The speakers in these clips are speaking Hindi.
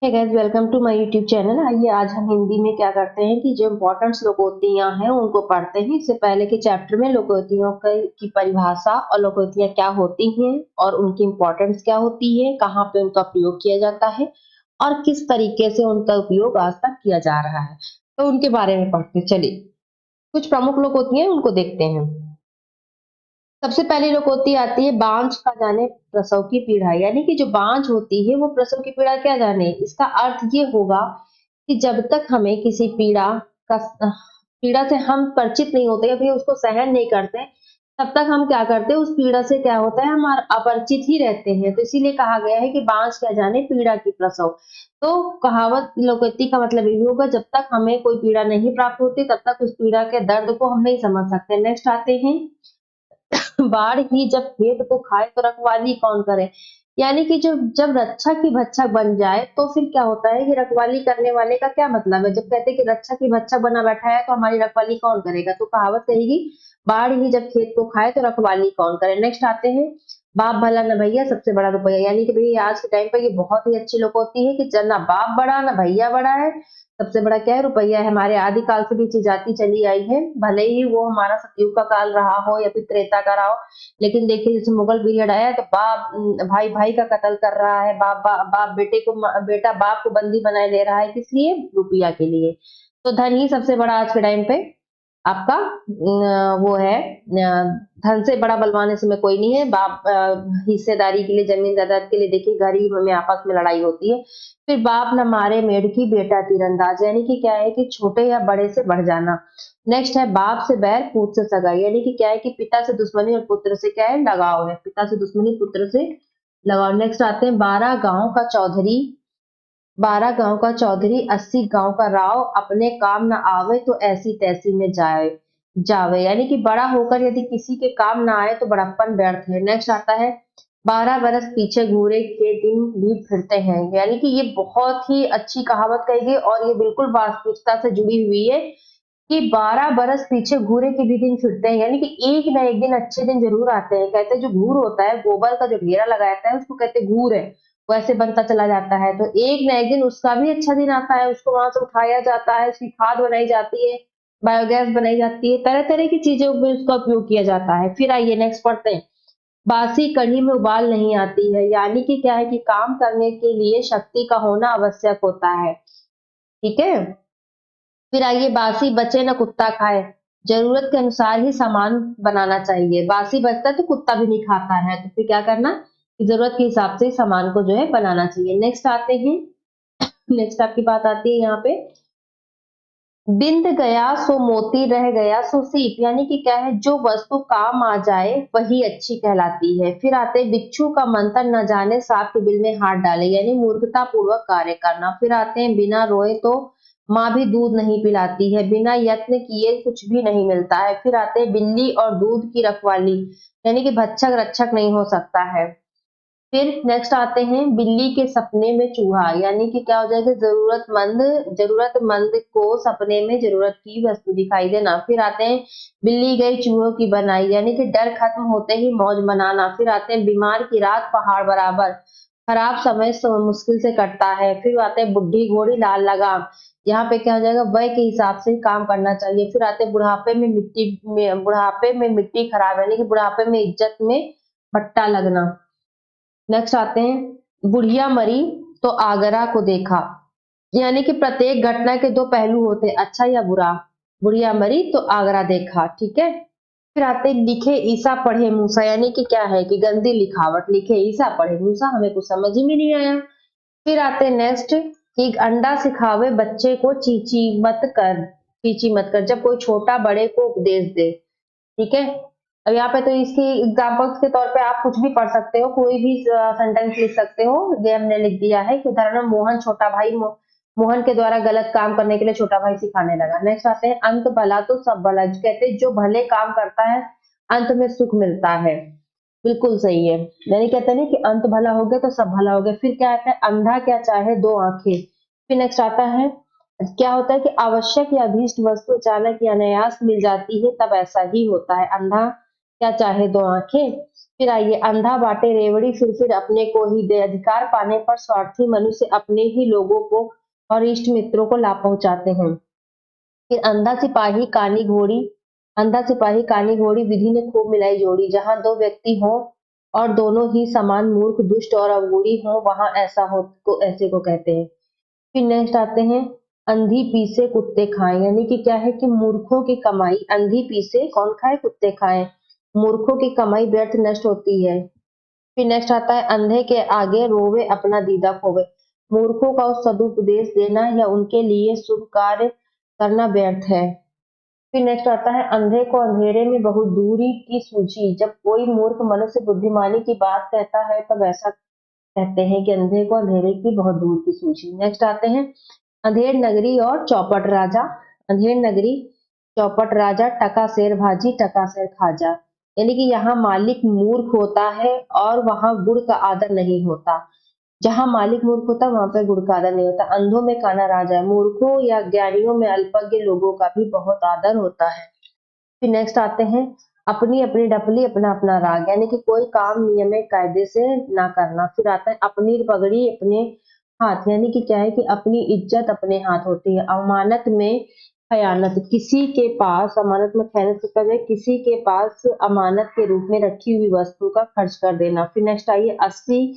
Hey guys, welcome to my YouTube channel. आइए आज हम हिंदी में क्या करते हैं कि जो इम्पोर्टेंट लोकोक्तियां हैं उनको पढ़ते हैं। इससे पहले के चैप्टर में लोकोक्तियों की परिभाषा और लोकोक्तियां क्या होती हैं और उनकी इम्पोर्टेंस क्या होती है, कहाँ पे उनका प्रयोग किया जाता है और किस तरीके से उनका उपयोग आज तक किया जा रहा है, तो उनके बारे में पढ़ते हैं। चलिए कुछ प्रमुख लोकोक्तियां हैं उनको देखते हैं। सबसे पहली लोकोक्ति आती है बांझ का जाने प्रसव की पीड़ा, यानी कि जो बांझ होती है वो प्रसव की पीड़ा क्या जाने। इसका अर्थ ये होगा कि जब तक हमें किसी पीड़ा से हम परिचित नहीं होते या फिर उसको सहन नहीं करते, तब तक हम क्या करते हैं, उस पीड़ा से क्या होता है, हम अपरिचित ही रहते हैं। तो इसीलिए कहा गया है कि बांझ क्या जाने पीड़ा की प्रसव। तो कहावत लोकोक्ति का मतलब ये होगा, जब तक हमें कोई पीड़ा नहीं प्राप्त होती तब तक उस पीड़ा के दर्द को हम नहीं समझ सकते। नेक्स्ट आते हैं बाढ़ ही जब खेत को खाए तो रखवाली कौन करे। यानी कि जो जब रक्षक ही भक्षक बन जाए तो फिर क्या होता है कि रखवाली करने वाले का क्या मतलब है। जब कहते हैं कि रक्षक ही भक्षक बना बैठा है तो हमारी रखवाली कौन करेगा, तो कहावत कहेगी बाढ़ ही जब खेत को खाए तो रखवाली कौन करे। नेक्स्ट आते हैं बाप भला न भैया सबसे बड़ा रुपया। यानी कि भैया आज के टाइम पर ये बहुत ही अच्छी लोग होती है कि ना बाप बड़ा ना भैया बड़ा है, सबसे बड़ा क्या है, रुपया है। हमारे आदिकाल से भी चीज आती चली आई है, भले ही वो हमारा सतयुग का काल रहा हो या फिर त्रेता का रहा हो। लेकिन देखिए जैसे मुगल पीरियड आया तो भाई भाई का कत्ल कर रहा है, बाप बेटा बाप को बंदी बनाए ले रहा है, किस लिए, रुपया के लिए। तो धन ही सबसे बड़ा आज के टाइम पे आपका वो है। धन से बड़ा बलवान इसमें कोई नहीं है। बाप हिस्सेदारी के लिए, जमीन जायदाद के लिए देखिए गरीब में आपस में लड़ाई होती है। फिर बाप न मारे मेढकी बेटा तीरंदाज, यानी कि क्या है कि छोटे या बड़े से बढ़ जाना। नेक्स्ट है बाप से बैर पूत से सगाई, यानी कि क्या है कि पिता से दुश्मनी और पुत्र से क्या है, लगाव है। पिता से दुश्मनी पुत्र से लगाव। नेक्स्ट आते हैं 12 गांव का चौधरी 80 गांव का राव, अपने काम न आवे तो ऐसी तैसी में जाए जावे। यानी कि बड़ा होकर यदि किसी के काम ना आए तो बड़प्पन व्यर्थ है। नेक्स्ट आता है 12 बरस पीछे घूरे के दिन भी फिरते हैं। यानी कि ये बहुत ही अच्छी कहावत कही गई और ये बिल्कुल वास्तविकता से जुड़ी हुई है कि 12 बरस पीछे घूरे के भी दिन फिरते हैं। यानी कि एक ना एक दिन अच्छे दिन जरूर आते हैं। कहते हैं जो घूर होता है, गोबर का जो घेरा लगाता है उसको कहते हैं घूर है, वैसे बनता चला जाता है। तो एक ना एक दिन उसका भी अच्छा दिन आता है, उसको वहां से उठाया जाता है, उसकी खाद बनाई जाती है, बायोगैस बनाई जाती है, तरह तरह की चीजों में उसका उपयोग किया जाता है। फिर आइए नेक्स्ट पढ़ते हैं बासी कढ़ी में उबाल नहीं आती है। यानी कि क्या है कि काम करने के लिए शक्ति का होना आवश्यक होता है। ठीक है। फिर आइए बासी बचे न कुत्ता खाए, जरूरत के अनुसार ही सामान बनाना चाहिए। बासी बचता है तो कुत्ता भी नहीं खाता है, तो फिर क्या करना कि जरूरत के हिसाब से सामान को जो है बनाना चाहिए। नेक्स्ट आते हैं, नेक्स्ट आपकी बात आती है यहाँ पे बिंद गया सो मोती रह गया सो सीप। यानी कि क्या है, जो वस्तु काम आ जाए वही अच्छी कहलाती है। फिर आते हैं बिच्छू का मंत्र न जाने सांप के बिल में हाथ डाले, यानी मूर्खता पूर्वक कार्य करना। फिर आते हैं बिना रोए तो माँ भी दूध नहीं पिलाती है, बिना यत्न किए कुछ भी नहीं मिलता है। फिर आते हैं बिल्ली और दूध की रखवाली, यानी कि भक्षक रक्षक नहीं हो सकता है। फिर नेक्स्ट आते हैं बिल्ली के सपने में चूहा, यानी कि क्या हो जाएगा, जरूरतमंद को सपने में जरूरत की वस्तु दिखाई देना। फिर आते हैं बिल्ली गई चूहों की बनाई, यानी कि डर खत्म होते ही मौज मनाना। फिर आते हैं बीमार की रात पहाड़ बराबर, खराब समय मुश्किल से कटता है। फिर आते हैं बुढ़ी घोड़ी लाल लगाम, यहाँ पे क्या हो जाएगा, वय के हिसाब से काम करना चाहिए। फिर आते हैं बुढ़ापे में मिट्टी खराब, यानी कि बुढ़ापे में इज्जत में भट्टा लगना। नेक्स्ट आते हैं बुढ़िया मरी तो आगरा को देखा, यानी कि प्रत्येक घटना के दो पहलू होते हैं, अच्छा या बुरा। बुढ़िया मरी तो आगरा देखा। ठीक है। फिर आते हैं लिखे ईसा पढ़े मूसा, यानी कि क्या है कि गंदी लिखावट, लिखे ईसा पढ़े मूसा, हमें कुछ समझ ही में नहीं आया। फिर आते हैं नेक्स्ट कि अंडा सिखावे बच्चे को चीची मत कर, जब कोई छोटा बड़े को उपदेश दे। ठीक है। अब यहाँ पे तो इसकी एग्जांपल्स के तौर पे आप कुछ भी पढ़ सकते हो, कोई भी सेंटेंस लिख सकते हो। ये हमने लिख दिया है कि उदाहरण मोहन के द्वारा गलत काम करने के लिए छोटा भाई सिखाने लगा। नेक्स्ट आते हैं अंत भला तो सब भला, कहते हैं जो भले काम करता है अंत में सुख मिलता है। बिल्कुल सही है। यानी कहते हैं ना कि अंत भला हो गया तो सब भला हो गया। फिर क्या आता है अंधा क्या चाहे दो आंखें। फिर नेक्स्ट आता है क्या होता है कि आवश्यक या अभीष्ट वस्तु अचानक या अनायास मिल जाती है तब ऐसा ही होता है। अंधा क्या चाहे दो आंखें। फिर आइए, अंधा बाटे रेवड़ी फिर अपने को ही दे। अधिकार पाने पर स्वार्थी मनुष्य अपने ही लोगों को और इष्ट मित्रों को लाभ पहुंचाते हैं। फिर अंधा सिपाही कानी घोड़ी विधि ने खूब मिलाई जोड़ी। जहां दो व्यक्ति हों और दोनों ही समान मूर्ख दुष्ट और अवगुणी हों, वहां ऐसे को कहते हैं। फिर नेक्स्ट आते हैं, अंधी पीसे कुत्ते खाएं, यानी कि क्या है कि मूर्खों की कमाई अंधी पीसे कौन खाए, कुत्ते खाएं। मूर्खों की कमाई व्यर्थ नष्ट होती है। फिर नेक्स्ट आता है, अंधे के आगे रोवे अपना दीदा खोवे। मूर्खों का सदुपदेश देना या उनके लिए शुभ कार्य करना व्यर्थ है। फिर नेक्स्ट आता है, अंधे को अंधेरे में बहुत दूरी की सूझी। जब कोई मूर्ख मनुष्य बुद्धिमानी की बात कहता है तब ऐसा कहते हैं कि अंधे को अंधेरे की बहुत दूर की सूझी। नेक्स्ट आते हैं, अंधेर नगरी और चौपट राजा। अंधेर नगरी, चौपट राजा, टका शेर भाजी टका शेर खाजा। यानी कि यहाँ मालिक मूर्ख होता है और वहां गुड़ का आदर नहीं होता। जहाँ मालिक मूर्ख होता है वहां पर गुड़ का आदर नहीं होता। अंधों में काना राजा है, मूर्खों या ज्ञानियों में अल्पज्ञ लोगों का भी बहुत आदर होता है। फिर नेक्स्ट आते हैं, अपनी अपनी डपली अपना अपना राग, यानी कि कोई काम नियम कायदे से ना करना। फिर आता है, अपनी पगड़ी अपने हाथ, यानी कि क्या है कि अपनी इज्जत अपने हाथ होती है। अमानत में खयानत, किसी के पास अमानत में खयानत करके किसी के पास अमानत के रूप में रखी हुई वस्तु का खर्च कर देना। फिर नेक्स्ट आइए, 80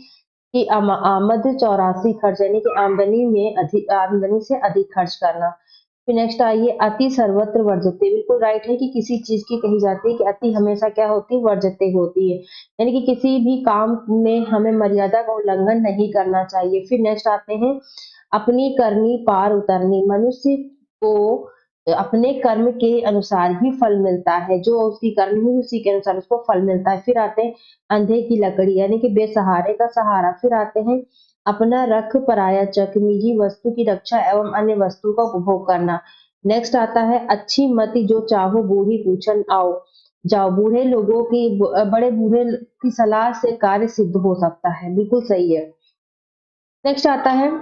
की आमद 84 खर्च, यानी कि आमदनी से अधिक खर्च करना। फिर नेक्स्ट आइए, अति सर्वत्र वर्जते। बिल्कुल राइट है कि किसी चीज की कही जाती है कि अति हमेशा क्या होती है, वर्जते होती है। यानी कि किसी भी काम में हमें मर्यादा का उल्लंघन नहीं करना चाहिए। फिर नेक्स्ट आते हैं, अपनी करनी पार उतरनी। मनुष्य को अपने कर्म के अनुसार ही फल मिलता है, जो उसकी करनी हुई उसी के अनुसार उसको फल मिलता है। फिर आते हैं, अंधे की लकड़ी, यानी कि बेसहारे का सहारा। फिर आते हैं, अपना रख पराया चक, निजी वस्तु की रक्षा एवं अन्य वस्तु का उपभोग करना। नेक्स्ट आता है, अच्छी मति जो चाहो बूढ़ी पूछन आओ जाओ। बूढ़े लोगों की बड़े बूढ़े की सलाह से कार्य सिद्ध हो सकता है, बिल्कुल सही है। नेक्स्ट आता है,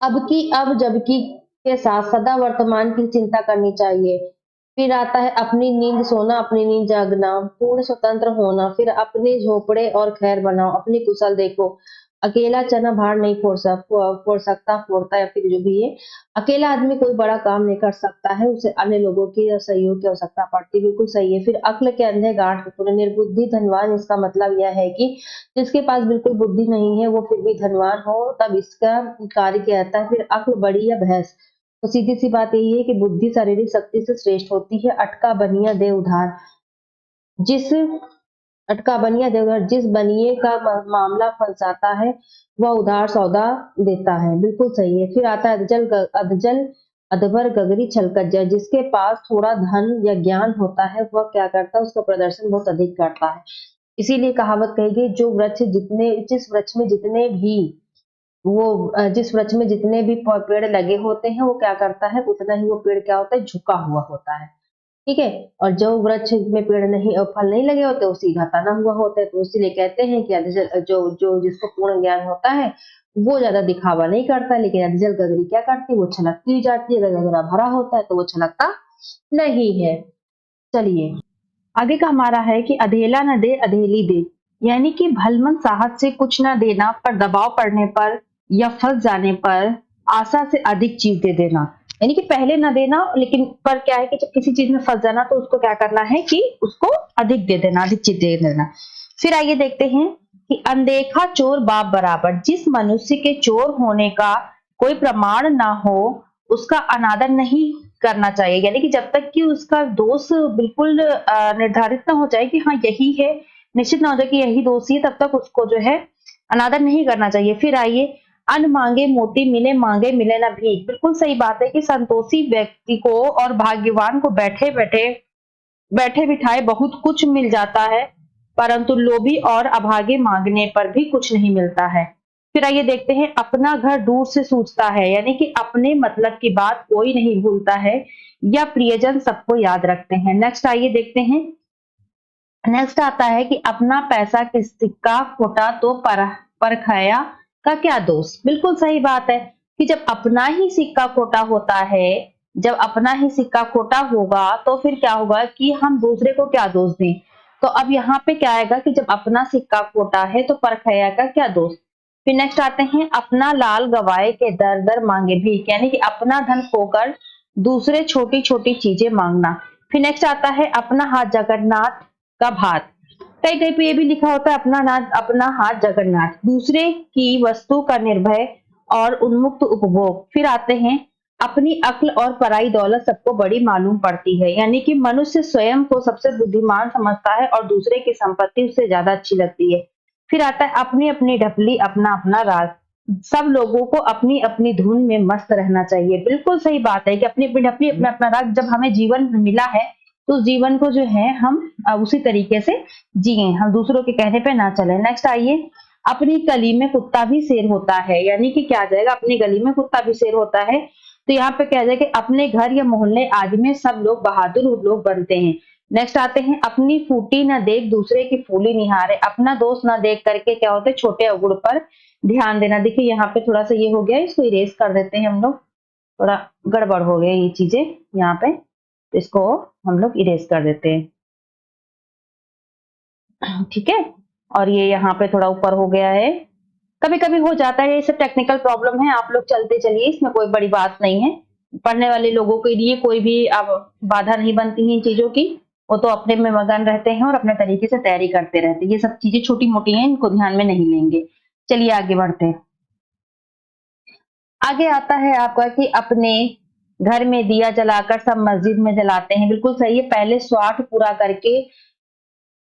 अब जबकि के साथ सदा वर्तमान की चिंता करनी चाहिए। फिर आता है, अपनी नींद सोना अपनी नींद जागना, पूर्ण स्वतंत्र होना। फिर अपने झोपड़े और खैर बनाओ, अपनी कुशल देखो। अकेला चना भार नहीं फोड़ सकता, फोड़ता है। फिर जो भी है, अकेला आदमी कोई बड़ा काम नहीं कर सकता है, उसे अन्य लोगों की सहयोग की आवश्यकता पड़ती है, बिल्कुल सही है। फिर अक्ल के अंधे गांठ पूरे निर्बुद्धि धनवान, इसका मतलब यह है कि जिसके पास बिल्कुल बुद्धि नहीं है वो फिर भी धनवान हो तब इसका कार्य किया जाता है। फिर अक्ल बड़ी या भैंस, तो सीधी सी बात यही है कि बुद्धि शारीरिक शक्ति से श्रेष्ठ होती है। अटका बनिया दे उधार, जिस अटका बनिया दे उधार, जिस बनिए का मामला फंसाता है वह उधार सौदा देता है, बिल्कुल सही है। फिर आता है, अधजल अधबर गगरी छलकत जाए। जिसके पास थोड़ा धन या ज्ञान होता है वह क्या करता है, उसका प्रदर्शन बहुत अधिक करता है। इसीलिए कहावत कही गई, जिस वृक्ष में जितने भी पेड़ लगे होते हैं वो क्या करता है, उतना ही वो पेड़ क्या होता है, झुका हुआ होता है। ठीक है। और जो वृक्ष में पेड़ नहीं फल नहीं लगे होते वो सीधा तना हुआ होता है। तो इसीलिए कहते हैं कि जो जो जिसको पूर्ण ज्ञान होता है वो ज्यादा दिखावा नहीं करता, लेकिन अधजल गगरी क्या करती है, वो छलकती हुई जाती है। अगर गगरा भरा होता है तो वो छलकता नहीं है। चलिए, आगे का हमारा है कि अधेला न दे अधेली दे, यानी कि भलमन साहस से कुछ न देना पर दबाव पड़ने पर या फंस जाने पर आशा से अधिक चीज दे देना। यानी कि पहले न देना, लेकिन पर क्या है कि जब किसी चीज में फंस जाना तो उसको क्या करना है कि उसको अधिक दे देना, अधिक चीज दे देना। फिर आइए देखते हैं कि अनदेखा चोर बाप बराबर। जिस मनुष्य के चोर होने का कोई प्रमाण ना हो उसका अनादर नहीं करना चाहिए। यानी कि जब तक कि उसका दोष बिल्कुल निर्धारित ना हो जाए कि हाँ यही है, निश्चित ना हो जाए कि यही दोषी है, तब तक उसको जो है अनादर नहीं करना चाहिए। फिर आइए, अन्न मांगे मोती मिले, मांगे मिले ना भीख। बिल्कुल सही बात है कि संतोषी व्यक्ति को और भाग्यवान को बैठे बिठाए बहुत कुछ मिल जाता है, परंतु लोभी और अभागे मांगने पर भी कुछ नहीं मिलता है। फिर आइए देखते हैं, अपना घर दूर से सूझता है, यानी कि अपने मतलब की बात कोई नहीं भूलता है या प्रियजन सबको याद रखते हैं। नेक्स्ट आइए देखते हैं, नेक्स्ट आता है कि अपना पैसा किसी का खोटा तो परखया का क्या दोष। बिल्कुल सही बात है कि जब अपना ही सिक्का खोटा होता है जब अपना ही सिक्का खोटा होगा तो फिर क्या होगा कि हम दूसरे को क्या दोष दें। तो अब यहाँ पे क्या आएगा कि जब अपना सिक्का खोटा है तो परखैया का क्या दोष। फिर नेक्स्ट आते हैं, अपना लाल गवाए के दर दर मांगे भीख, यानी कि अपना धन खोकर दूसरे छोटी छोटी चीजें मांगना। फिर नेक्स्ट आता है, अपना हाथ जगन्नाथ का भात। कहीं कहीं पे ये भी लिखा होता है, अपना हाथ जगन्नाथ, दूसरे की वस्तु का निर्भय और उन्मुक्त उपभोग। फिर आते हैं, अपनी अक्ल और पराई दौलत सबको बड़ी मालूम पड़ती है, यानी कि मनुष्य स्वयं को सबसे बुद्धिमान समझता है और दूसरे की संपत्ति उससे ज्यादा अच्छी लगती है। फिर आता है, अपनी अपनी ढपली अपना अपना राज। सब लोगों को अपनी अपनी धुन में मस्त रहना चाहिए। बिल्कुल सही बात है कि अपनी अपनी ढपली अपना अपना राज। जब हमें जीवन मिला है तो उस जीवन को जो है हम उसी तरीके से जिए, हम दूसरों के कहने पे ना चले। नेक्स्ट आइए, अपनी गली में कुत्ता भी शेर होता है, यानी कि क्या आ जाएगा, अपनी गली में कुत्ता भी शेर होता है। तो यहाँ पे क्या जाए कि अपने घर या मोहल्ले आदि में सब लोग बहादुर लोग बनते हैं। नेक्स्ट आते हैं, अपनी फूटी न देख दूसरे की फूली निहारे, अपना दोस्त न देख करके क्या होता है, छोटे अवगुण पर ध्यान देना। देखिए यहाँ पे थोड़ा सा ये हो गया, इसको इरेज कर देते हैं हम लोग, थोड़ा गड़बड़ हो गया ये चीजें यहाँ पे, तो इसको हम लोग इरेज कर देते हैं, ठीक है। और ये यहाँ पे थोड़ा ऊपर हो गया है, कभी कभी हो जाता है, ये सब टेक्निकल प्रॉब्लम है, आप लोग चलते चलिए, इसमें कोई बड़ी बात नहीं है। पढ़ने वाले लोगों के लिए कोई भी अब बाधा नहीं बनती है इन चीजों की, वो तो अपने में मगन रहते हैं और अपने तरीके से तैयारी करते रहते हैं। ये सब चीजें छोटी मोटी हैं, इनको ध्यान में नहीं लेंगे। चलिए आगे बढ़ते हैं। आगे आता है आपका कि अपने घर में दिया जलाकर सब मस्जिद में जलाते हैं। बिल्कुल सही है, पहले स्वार्थ पूरा करके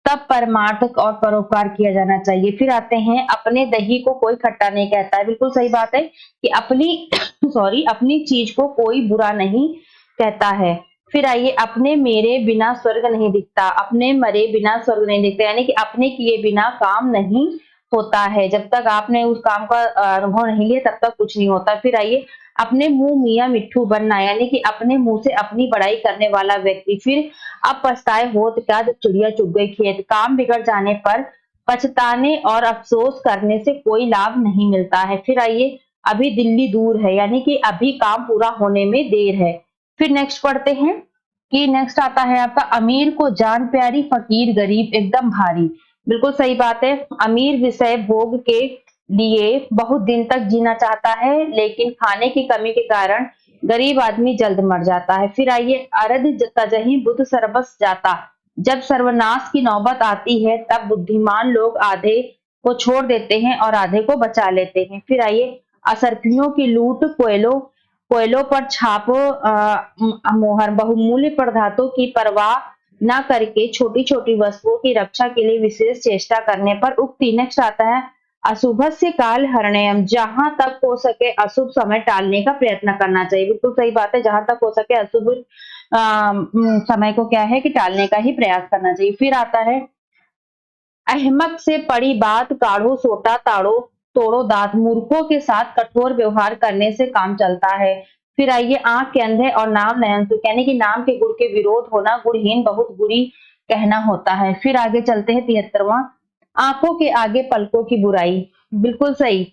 तब परमार्थ और परोपकार किया जाना चाहिए। फिर आते हैं, अपने दही को कोई खट्टा नहीं कहता है। बिल्कुल सही बात है कि अपनी सॉरी अपनी चीज को कोई बुरा नहीं कहता है। फिर आइए, अपने मेरे बिना स्वर्ग नहीं दिखता, अपने मरे बिना स्वर्ग नहीं दिखता, यानी कि अपने किए बिना काम नहीं होता है। जब तक आपने उस काम का अनुभव नहीं लिया तब तक कुछ नहीं होता। फिर आइए, अपने मुंह मियाँ मिट्ठू बनना, यानी कि अपने मुंह से अपनी बड़ाई करने वाला व्यक्ति फिर अब पछताए होत क्या जब चिड़िया चुग गई खेत। काम बिगड़ जाने पर पछताने और अफसोस करने से कोई लाभ नहीं मिलता है। फिर आइए, अभी दिल्ली दूर है, यानी कि अभी काम पूरा होने में देर है। फिर नेक्स्ट पढ़ते हैं कि नेक्स्ट आता है आपका, अमीर को जान प्यारी फकीर गरीब एकदम भारी। बिल्कुल सही बात है, अमीर विषय भोग के लिए बहुत दिन तक जीना चाहता है, लेकिन खाने की कमी के कारण गरीब आदमी जल्द मर जाता है। फिर आइए, अरद तजहि बुद्ध सर्वस जाता, जब सर्वनाश की नौबत आती है तब बुद्धिमान लोग आधे को छोड़ देते हैं और आधे को बचा लेते हैं। फिर आइए, असरफियों की लूट, कोयलों कोयलों पर छाप, मोहर, बहुमूल्य पदार्थों की परवाह न करके छोटी छोटी वस्तुओं की रक्षा के लिए विशेष चेष्टा करने पर उक्ति। नेक्स्ट आता है, अशुभस्य काल हरणयम, जहां तक हो सके अशुभ समय टालने का प्रयत्न करना चाहिए। बिल्कुल सही बात है, जहां तक हो सके अशुभ समय को क्या है कि टालने का ही प्रयास करना चाहिए। फिर आता है, अहमक से पड़ी बात काढ़ो सोटा ताड़ो तोड़ो दांत, मूर्खों के साथ कठोर व्यवहार करने से काम चलता है। फिर आइए, आंख के अंधे और नाम नयन सुख, यानी कि नाम के गुण के विरोध होना गुणहीन बहुत बुरी कहना होता है। फिर आगे चलते हैं 73वां, आंखों के आगे पलकों की बुराई। बिल्कुल सही,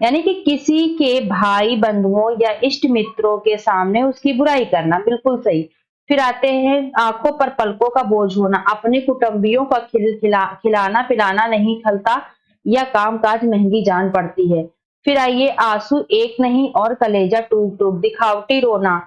यानी कि किसी के भाई बंधुओं या इष्ट मित्रों के सामने उसकी बुराई करना। बिल्कुल सही। फिर आते हैं, आंखों पर पलकों का बोझ होना, अपने कुटुंबियों का खिलाना पिलाना नहीं खलता या कामकाज महंगी जान पड़ती है। फिर आइए, आंसू एक नहीं और कलेजा टूट टूट, दिखावटी रोना,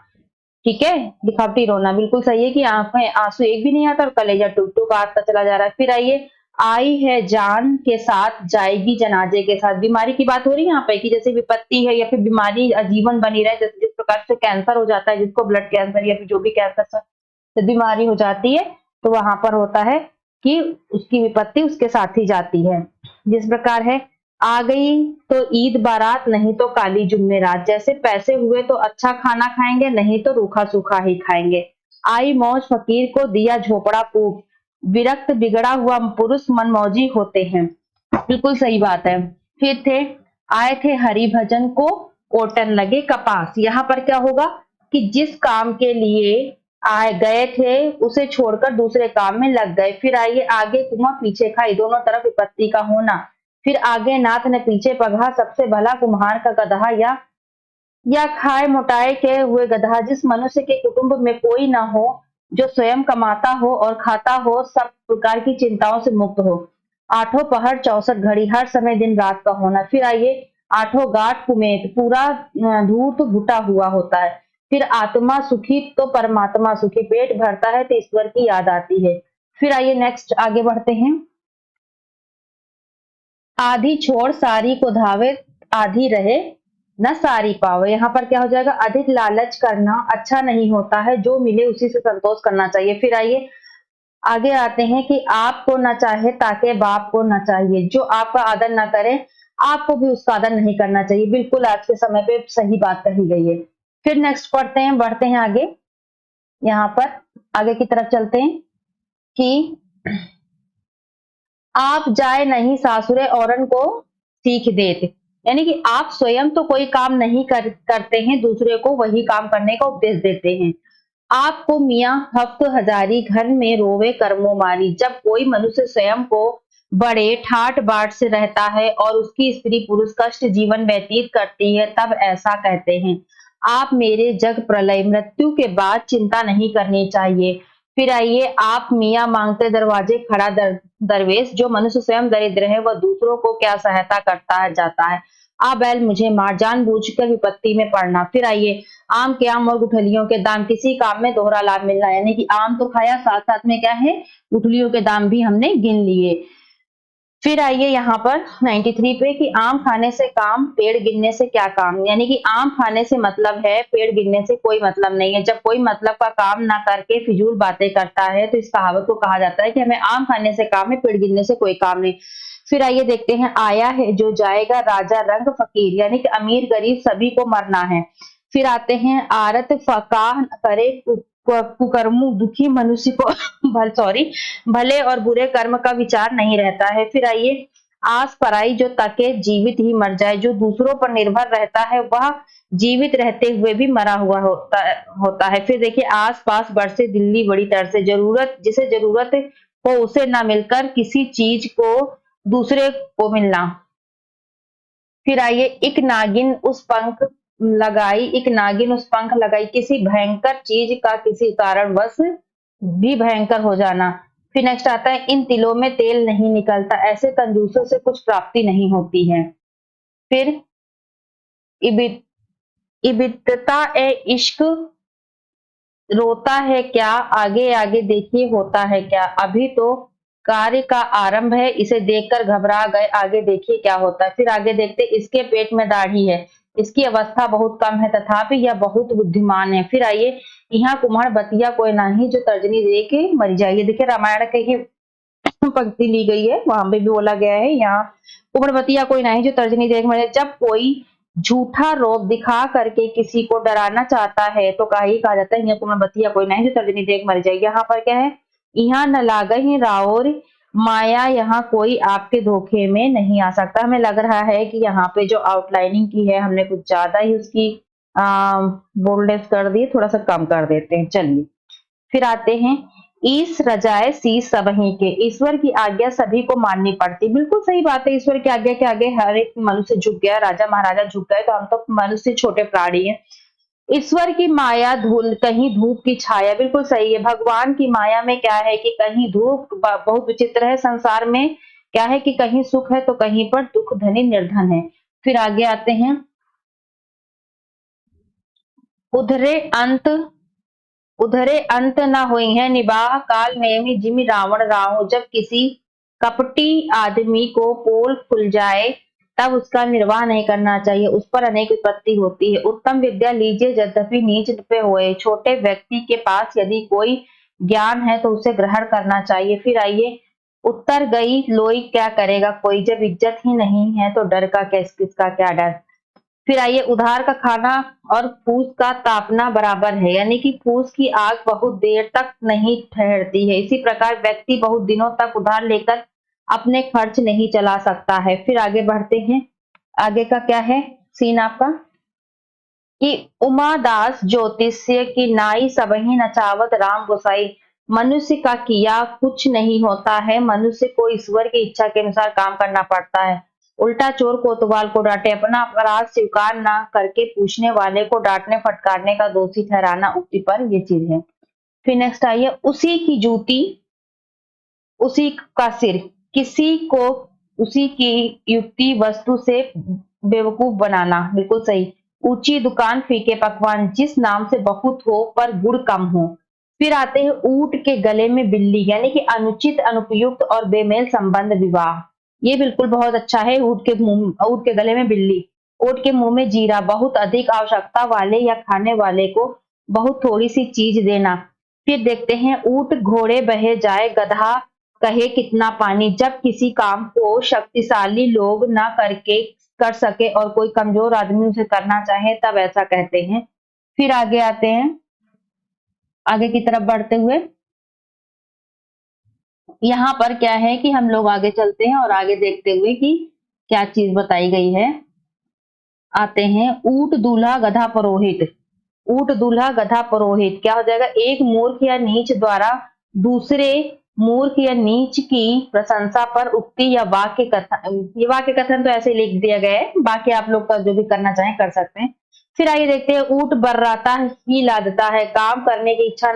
ठीक है, दिखावटी रोना। बिल्कुल सही है कि आंखें आंसू एक भी नहीं आता और कलेजा टूट टूट आता चला जा रहा है। फिर आइए, आई है जान के साथ जाएगी जनाजे के साथ, बीमारी की बात हो रही है यहाँ पे कि जैसे विपत्ति है या फिर बीमारी आजीवन बनी रहे, जैसे जिस प्रकार से कैंसर हो जाता है, जिसको ब्लड कैंसर या फिर जो भी कैंसर से बीमारी हो जाती है, तो वहां पर होता है कि उसकी विपत्ति उसके साथ ही जाती है। जिस प्रकार है, आ गई तो ईद बारात नहीं तो काली जुम्मेरात, जैसे पैसे हुए तो अच्छा खाना खाएंगे नहीं तो रूखा सूखा ही खाएंगे। आई मौज फकीर को दिया झोपड़ा फूक, विरक्त बिगड़ा हुआ पुरुष मनमौजी होते हैं। बिल्कुल सही बात है। फिर थे, आए थे हरि भजन को ओटन लगे कपास, यहाँ पर क्या होगा कि जिस काम के लिए आए गए थे उसे छोड़कर दूसरे काम में लग गए। फिर आइए, आगे कुआं पीछे खाई, दोनों तरफ विपत्ति का होना। फिर आगे नाथ ने पीछे पगहा, सबसे भला कुम्हार का गदहा या या खाए मोटाए के हुए गधा, जिस मनुष्य के कुटुंब में कोई न हो, जो स्वयं कमाता हो और खाता हो, सब प्रकार की चिंताओं से मुक्त हो। आठों पहर 64 घड़ी, हर समय दिन रात का होना। फिर आइए, आठों गांठ कुमेत, पूरा धूर्त घुटा हुआ होता है। फिर आत्मा सुखी तो परमात्मा सुखी, पेट भरता है तो ईश्वर की याद आती है। फिर आइए नेक्स्ट आगे बढ़ते हैं। आधी छोड़ सारी को धावे, आधी रहे न सारी पावे। यहाँ पर क्या हो जाएगा, अधिक लालच करना अच्छा नहीं होता है, जो मिले उसी से संतोष करना चाहिए। फिर आइए आगे आते हैं कि आपको न चाहे ताके बाप को न चाहिए, जो आपका आदर न करे आपको भी उसका आदर नहीं करना चाहिए। बिल्कुल आज के समय पे सही बात कही गई है। फिर नेक्स्ट पढ़ते हैं, बढ़ते हैं आगे। यहाँ पर आगे की तरफ चलते हैं कि आप जाए नहीं सासुरे औरन को सीख देते, यानी कि आप स्वयं तो कोई काम नहीं करते हैं, दूसरे को वही काम करने का उपदेश देते हैं। आपको मियाँ हफ्त हजारी, घर में रोवे कर्मों मारी। जब कोई मनुष्य स्वयं को बड़े ठाट बाट से रहता है और उसकी स्त्री पुरुष कष्ट जीवन व्यतीत करती है, तब ऐसा कहते हैं, आप मेरे जग प्रलय मृत्यु के बाद चिंता नहीं करनी चाहिए। फिर आइए, आप मियाँ मांगते दरवाजे खड़ा दरवेश, जो मनुष्य स्वयं दरिद्र है वह दूसरों को क्या सहायता करता है जाता है। आ बैल मुझे मार, जानबूझकर विपत्ति में पड़ना। फिर आइए, आम के आम और गुठलियों के दाम, किसी काम में दोहरा लाभ मिलना, यानी कि आम तो खाया, साथ साथ में क्या है, गुठलियों के दाम भी हमने गिन लिए। फिर आइए यहाँ पर 93 पे कि आम खाने से काम, पेड़ गिनने से क्या काम, यानी कि आम खाने से मतलब है, पेड़ गिनने से कोई मतलब नहीं है। जब कोई मतलब का काम ना करके फिजूल बातें करता है तो इस कहावत को कहा जाता है कि हमें आम खाने से काम है, पेड़ गिनने से कोई काम नहीं। फिर आइए देखते हैं, आया है जो जाएगा, राजा रंग फकीर, यानी कि अमीर गरीब सभी को मरना है। फिर आते हैं, आरत फकाह करे कुकर्मु, दुखी मनुष्य को सॉरी, भले और बुरे कर्म का विचार नहीं रहता है। फिर आइए, आस पराई जो तके जीवित ही मर जाए, जो दूसरों पर निर्भर रहता है वह जीवित रहते हुए भी मरा हुआ होता है। फिर देखिए, आस पास बरसे दिल्ली बड़ी तरह से, जरूरत जिसे जरूरत हो उसे ना मिलकर किसी चीज को दूसरे को मिलना। फिर आइए, एक नागिन उस पंख लगाई, किसी भयंकर चीज का किसी कारणवश भी भयंकर हो जाना। फिर नेक्स्ट आता है, इन तिलों में तेल नहीं निकलता, ऐसे कंजूसों से कुछ प्राप्ति नहीं होती है। फिर इबित इबितता ए इश्क रोता है क्या, आगे आगे देखिए होता है क्या। अभी तो कार्य का आरंभ है, इसे देखकर घबरा गए, आगे देखिए क्या होता है। फिर आगे देखते, इसके पेट में दाढ़ी है, इसकी अवस्था बहुत कम है, तथापि यह बहुत बुद्धिमान है। फिर आइए, यहाँ कुम्हार बतिया कोई नहीं, जो तर्जनी दे के मर जाइए। देखिए रामायण के ही पंक्ति ली गई है, वहां पे भी बोला गया है, यहाँ कुमड़बतिया कोई नहीं जो तर्जनी देख मरे। जब कोई झूठा रोब दिखा करके किसी को डराना चाहता है तो कहा जाता है, यहाँ कुमड़बतिया कोई नहीं जो तर्जनी देख मर जाए। यहाँ पर क्या है, यहाँ न लागहि राउर माया, यहाँ कोई आपके धोखे में नहीं आ सकता। हमें लग रहा है कि यहाँ पे जो आउटलाइनिंग की है हमने कुछ ज्यादा ही उसकी बोल्डनेस कर दी, थोड़ा सा कम कर देते हैं। चलिए फिर आते हैं, ईस रजाए शीस सबही के, ईश्वर की आज्ञा सभी को माननी पड़ती। बिल्कुल सही बात है, ईश्वर की आज्ञा के आगे हर एक मनुष्य झुक गया, राजा महाराजा झुक गए, तो हम तो मनुष्य छोटे प्राणी हैं। ईश्वर की माया धूल, कहीं धूप की छाया, बिल्कुल सही है। भगवान की माया में क्या है कि कहीं धूप, बहुत विचित्र है संसार में, क्या है कि कहीं सुख है तो कहीं पर दुख, धनी निर्धन है। फिर आगे आते हैं, उधरे अंत उधरे अंत न हुई है निबाह, काल नेमि जिमि रावण राहु। जब किसी कपटी आदमी को पोल खुल जाए तब उसका निर्वाह नहीं करना चाहिए, उस पर अनेक विपत्ति होती है। उत्तम विद्या लीजिए यद्यपि नीच पे होए, छोटे व्यक्ति के पास यदि कोई ज्ञान है तो उसे ग्रहण करना चाहिए। फिर आइए, उत्तर गई लोई क्या करेगा कोई, जब इज्जत ही नहीं है तो डर का किसका क्या डर। फिर आइए, उधार का खाना और फूस का तापना बराबर है, यानी कि फूस की आग बहुत देर तक नहीं ठहरती है, इसी प्रकार व्यक्ति बहुत दिनों तक उधार लेकर अपने खर्च नहीं चला सकता है। फिर आगे बढ़ते हैं, आगे का क्या है सीन आपका, कि उमादास ज्योतिष्य की नाई सबही नचावत राम गोसाई। मनुष्य का किया कुछ नहीं होता है, मनुष्य को ईश्वर की इच्छा के अनुसार काम करना पड़ता है। उल्टा चोर कोतवाल को डांटे, अपना अपराध स्वीकार ना करके पूछने वाले को डांटने फटकारने का दोषी ठहराना, उक्ति पर ये चीज है। फिर नेक्स्ट आइए, उसी की जूती उसी का सिर, किसी को उसी की युक्ति वस्तु से बेवकूफ बनाना, बिल्कुल सही। ऊंची दुकान फीके पकवान, जिस नाम से बहुत हो पर गुड़ कम हो। फिर आते हैं ऊंट के गले में बिल्ली, यानी कि अनुचित अनुपयुक्त और बेमेल संबंध विवाह। ये बिल्कुल बहुत अच्छा है। ऊंट के गले में बिल्ली, ऊंट के मुंह में जीरा, बहुत अधिक आवश्यकता वाले या खाने वाले को बहुत थोड़ी सी चीज देना। फिर देखते हैं ऊंट घोड़े बहे जाए, गधा कहे कितना पानी, जब किसी काम को शक्तिशाली लोग ना करके कर सके और कोई कमजोर आदमी उसे करना चाहे तब ऐसा कहते हैं। फिर आगे आते हैं, आगे की तरफ बढ़ते हुए यहाँ पर क्या है कि हम लोग आगे चलते हैं और आगे देखते हुए कि क्या चीज बताई गई है। आते हैं ऊंट दूल्हा गधा पुरोहित। ऊंट दूल्हा गधा पुरोहित क्या हो जाएगा, एक मूर्ख या नीच द्वारा दूसरे मूर्ख या नीच की प्रशंसा पर उक्ति या वाक्य कथन, ये वाक्य कथन तो ऐसे लिख दिया गया है, बाकी आप लोग का जो भी करना चाहें कर सकते हैं। फिर आइए देखते हैं, ऊंट बर्राता ही लादता है, काम करने की इच्छा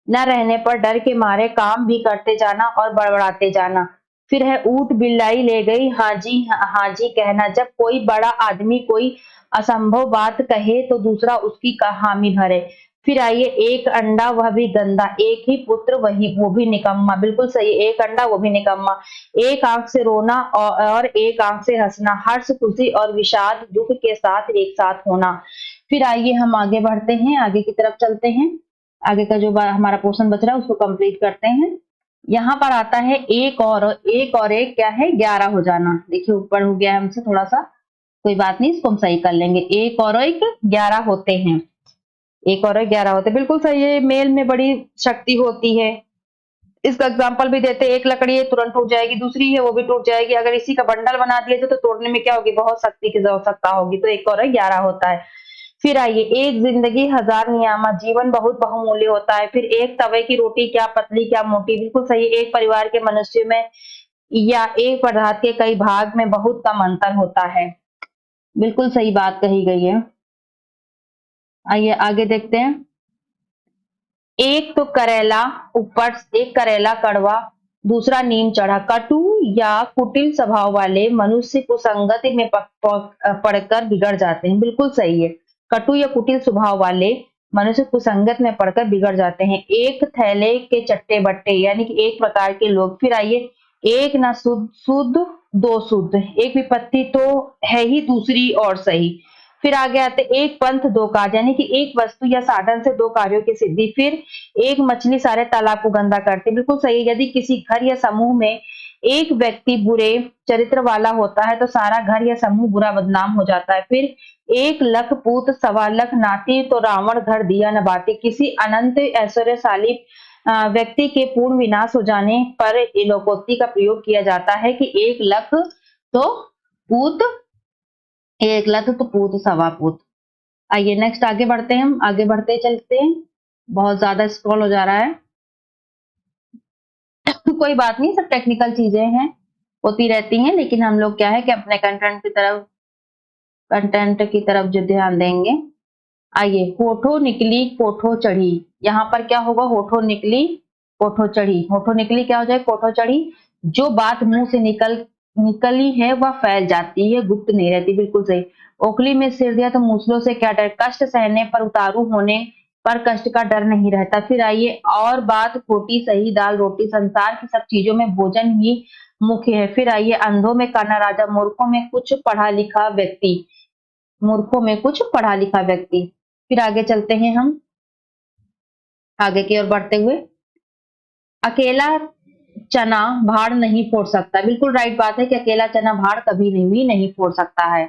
न रहने पर डर के मारे काम भी करते जाना और बड़बड़ाते जाना। फिर है ऊंट बिल्लाई ले गई, हाँ जी कहना, जब कोई बड़ा आदमी कोई असंभव बात कहे तो दूसरा उसकी हामी भरे। फिर आइए, एक अंडा वह भी गंदा, एक ही पुत्र वही वो भी निकम्मा, बिल्कुल सही, एक अंडा वो भी निकम्मा। एक आंख से रोना और एक आंख से हंसना, हर्ष खुशी और विषाद दुख के साथ एक साथ होना। फिर आइए हम आगे बढ़ते हैं, आगे की तरफ चलते हैं। आगे का जो हमारा पोर्शन बच रहा है उसको कंप्लीट करते हैं। यहाँ पर आता है एक और एक क्या है, 11 हो जाना। देखिए ऊपर हो गया है हमसे थोड़ा सा, कोई बात नहीं, इसको हम सही कर लेंगे। एक और एक 11 होते हैं, एक और एक 11 होते हैं, बिल्कुल सही है। मेल में बड़ी शक्ति होती है। इसका एग्जाम्पल भी देते हैं, एक लकड़ी है तुरंत टूट जाएगी, दूसरी है वो भी टूट जाएगी, अगर इसी का बंडल बना दिए तो तोड़ने में क्या होगी, बहुत शक्ति की आवश्यकता होगी, तो एक और 11 होता है। फिर आइए, एक जिंदगी हजार नियामत, जीवन बहुत बहुमूल्य होता है। फिर एक तवे की रोटी क्या पतली क्या मोटी, बिल्कुल सही, एक परिवार के मनुष्य में या एक पदार्थ के कई भाग में बहुत कम अंतर होता है, बिल्कुल सही बात कही गई है। आइए आगे देखते हैं, एक तो करेला ऊपर, एक करेला कड़वा, दूसरा नीम चढ़ा, कटु या कुटिल स्वभाव वाले मनुष्य कुसंगति में पड़कर बिगड़ जाते हैं, बिल्कुल सही है, कटु या कुटिल स्वभाव वाले मनुष्य कुसंगत में पड़कर बिगड़ जाते हैं। एक थैले के चट्टे बट्टे, यानी कि एक प्रकार के लोग। फिर आइए, एक ना शुद्ध शुद्ध दो शुद्ध, एक विपत्ति तो है ही दूसरी और सही। फिर आगे आते, एक पंथ दो काज, यानी कि एक वस्तु या साधन से दो कार्यों की सिद्धि। फिर एक मछली सारे तालाब को गंदा करती, बिल्कुल सही है, यदि किसी घर या समूह में एक व्यक्ति बुरे चरित्र वाला होता है तो सारा घर या समूह बुरा बदनाम हो जाता है। फिर एक लख पूत सवा लख नाती, तो रावण घर दिया न बाती, किसी अनंत ऐश्वर्यशाली व्यक्ति के पूर्ण विनाश हो जाने पर लोकोक्ति का प्रयोग किया जाता है कि एक लख तो पूत, एक लख तो पूत सवा पूत। आइए नेक्स्ट आगे बढ़ते हैं, हम आगे बढ़ते चलते हैं, बहुत ज्यादा स्क्रॉल हो जा रहा है। कोई बात नहीं, सब टेक्निकल चीजें हैं, होती रहती हैं, लेकिन हम लोग क्या है कि अपने कंटेंट की तरफ जो ध्यान देंगे। आइए, होठो निकली कोठो चढ़ी, यहाँ पर क्या होगा, होठो निकली कोठो चढ़ी, होठो निकली क्या हो जाए, कोठो चढ़ी, जो बात मुंह से निकली है वह फैल जाती है, गुप्त नहीं रहती, बिल्कुल सही। ओखली में सिर दिया तो मूसलों से क्या डर, कष्ट सहने पर उतारू होने पर कष्ट का डर नहीं रहता। फिर आइए, और बात खोटी सही दाल रोटी, संसार की सब चीजों में भोजन ही मुख्य है। फिर आइए, अंधों में काना राजा, मूर्खों में कुछ पढ़ा लिखा व्यक्ति, मूर्खों में कुछ पढ़ा लिखा व्यक्ति। फिर आगे चलते हैं हम, आगे की ओर बढ़ते हुए, अकेला चना भाड़ नहीं फोड़ सकता, बिल्कुल राइट बात है कि अकेला चना भाड़ कभी भी नहीं फोड़ सकता है।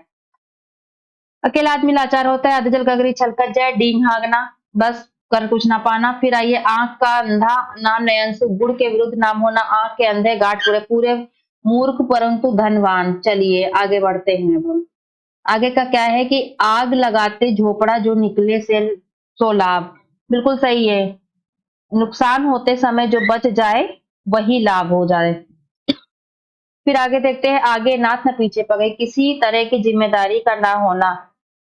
अकेला आदमी लाचार होता है, अधजल गगरी छलकत जाए, डींग हाँकना, बस कर कुछ ना पाना। फिर आइए, आंख का अंधा नाम नयन से, गुड़ के विरुद्ध नाम होना, आंख के अंधे गाठ पूरे पूरे मूर्ख परंतु धनवान। चलिए आगे बढ़ते हैं, अब हम आगे का क्या है कि आग लगाते झोपड़ा जो निकले से सो लाभ, बिल्कुल सही है, नुकसान होते समय जो बच जाए वही लाभ हो जाए। फिर आगे देखते हैं, आगे नाथ न पीछे पगे, किसी तरह की जिम्मेदारी का ना होना,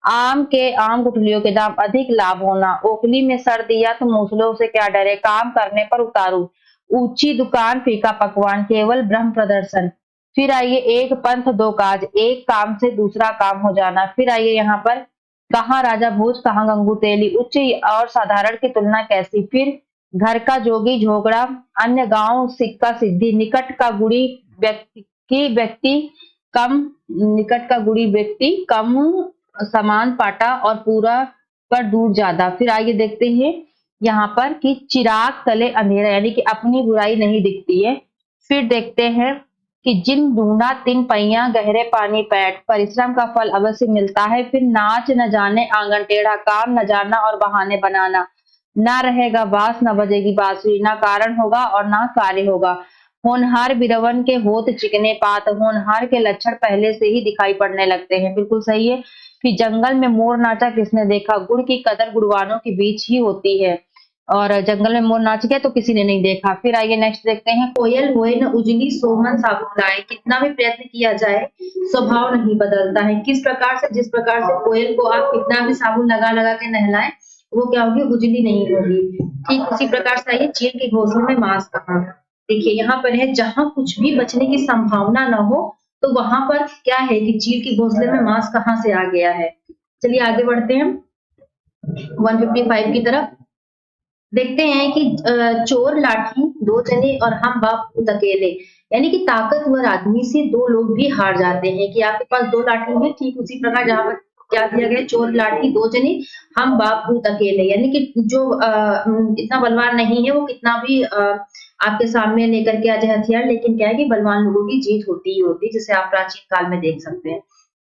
आम गुठलियों के दाम अधिक लाभ होना, ओखली में सर दिया तो मूसलों से क्या डरे, काम करने पर उतारू, ऊंची दुकान फीका पकवान, केवल ब्रह्म प्रदर्शन। फिर आइए, एक पंथ दो काज, एक काम से दूसरा काम हो जाना। फिर आइए यहाँ पर, कहाँ राजा भोज कहाँ गंगू तेली, उच्च और साधारण की तुलना कैसी। फिर घर का जोगी झोगड़ा, अन्य गांव सिक्का सिद्धि, व्यक्ति कम निकट का गुड़ी व्यक्ति कम समान पाटा और पूरा पर दूर ज्यादा। फिर आगे देखते हैं यहाँ पर कि चिराग तले अंधेरा, यानी कि अपनी बुराई नहीं दिखती है। फिर देखते हैं कि जिन ढूंढा तिन पैया गहरे पानी पैठ, परिश्रम का फल अवश्य मिलता है। फिर नाच न जाने आंगन टेढ़ा, काम न जाना और बहाने बनाना, ना रहेगा बांस न बजेगी बांसुरी, ना कारण होगा और ना कार्य होगा। होनहार बिरवन के होत चिकने पात, होनहार के लक्षण पहले से ही दिखाई पड़ने लगते हैं। बिल्कुल सही है। फिर जंगल में मोर नाचा किसने देखा, गुड़ की कदर गुणवानों के बीच ही होती है, और जंगल में मोर नाच गया तो किसी ने नहीं देखा। फिर आइए नेक्स्ट देखते हैं, कोयल होए न उजली सोमन साबुन लाए, कितना भी प्रयत्न किया जाए स्वभाव नहीं बदलता है। किस प्रकार से, जिस प्रकार से कोयल को आप कितना भी साबुन लगा लगा के नहलाएं, वो क्या होगी, उजली नहीं होगी। ठीक उसी प्रकार से आइए, चील के घोंसले में मांस कहाँ। देखिए यहाँ पर है, जहां कुछ भी बचने की संभावना न हो, तो वहां पर क्या है कि चील के घोंसले में मांस कहाँ से आ गया है। चलिए आगे बढ़ते हैं 155 की तरफ। देखते हैं कि चोर लाठी दो जने और हम बाप खुद अकेले, यानी कि ताकतवर आदमी से दो लोग भी हार जाते हैं। कि आपके पास दो लाठी है, ठीक उसी प्रकार जहां पर क्या दिया गया, चोर लाठी दो जने हम बाप खुद अकेले, यानी कि जो इतना बलवान नहीं है वो कितना भी आपके सामने लेकर के आ जाए हथियार, लेकिन क्या है कि बलवान लोगों की जीत होती ही होती है, जिसे आप प्राचीन काल में देख सकते हैं।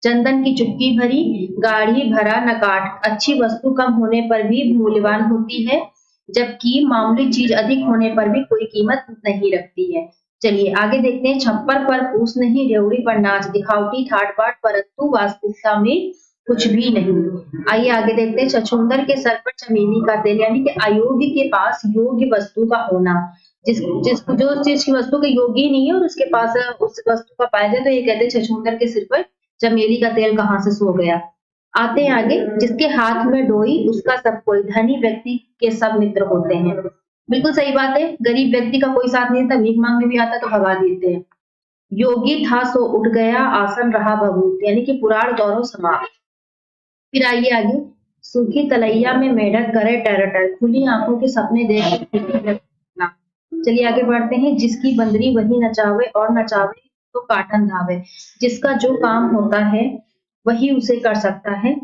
चंदन की चुटकी भरी गाढ़ी भरा न काठ, अच्छी वस्तु कम होने पर भी मूल्यवान होती है, जबकि मामूली चीज अधिक होने पर भी कोई कीमत नहीं रखती है। चलिए आगे देखते हैं, छप्पर पर पूछ नहीं रेवड़ी पर नाच, दिखावटी ठाट बाट परंतु वास्तविकता में कुछ भी नहीं। आइए आगे देखते हैं, छछूंदर के सर पर चमेली का तेल, यानी कि अयोग्य के पास योग्य वस्तु का होना। जो चीज की वस्तु के योग्य ही नहीं है और उसके पास उस वस्तु का पाया जाए, तो ये कहते हैं छछूंदर के सिर पर चमेली का तेल कहाँ से सो गया। आते हैं आगे, जिसके हाथ में डोई उसका सब कोई, धनी व्यक्ति के सब मित्र होते हैं। बिल्कुल सही बात है, गरीब व्यक्ति का कोई साथ नहीं था, भीख मांगने भी आता तो भगा देते हैं। योगी था सो उठ गया, आसन रहा भभूत, यानी कि पुराण गौरव समाप्त। फिर आइए आगे, सूखी तलैया में मेढक करे टर, खुली आंखों के सपने देख। चलिए आगे बढ़ते हैं, जिसकी बंदरी वही नचावे और नचावे तो काटन धावे, जिसका जो काम होता है वही उसे कर सकता है।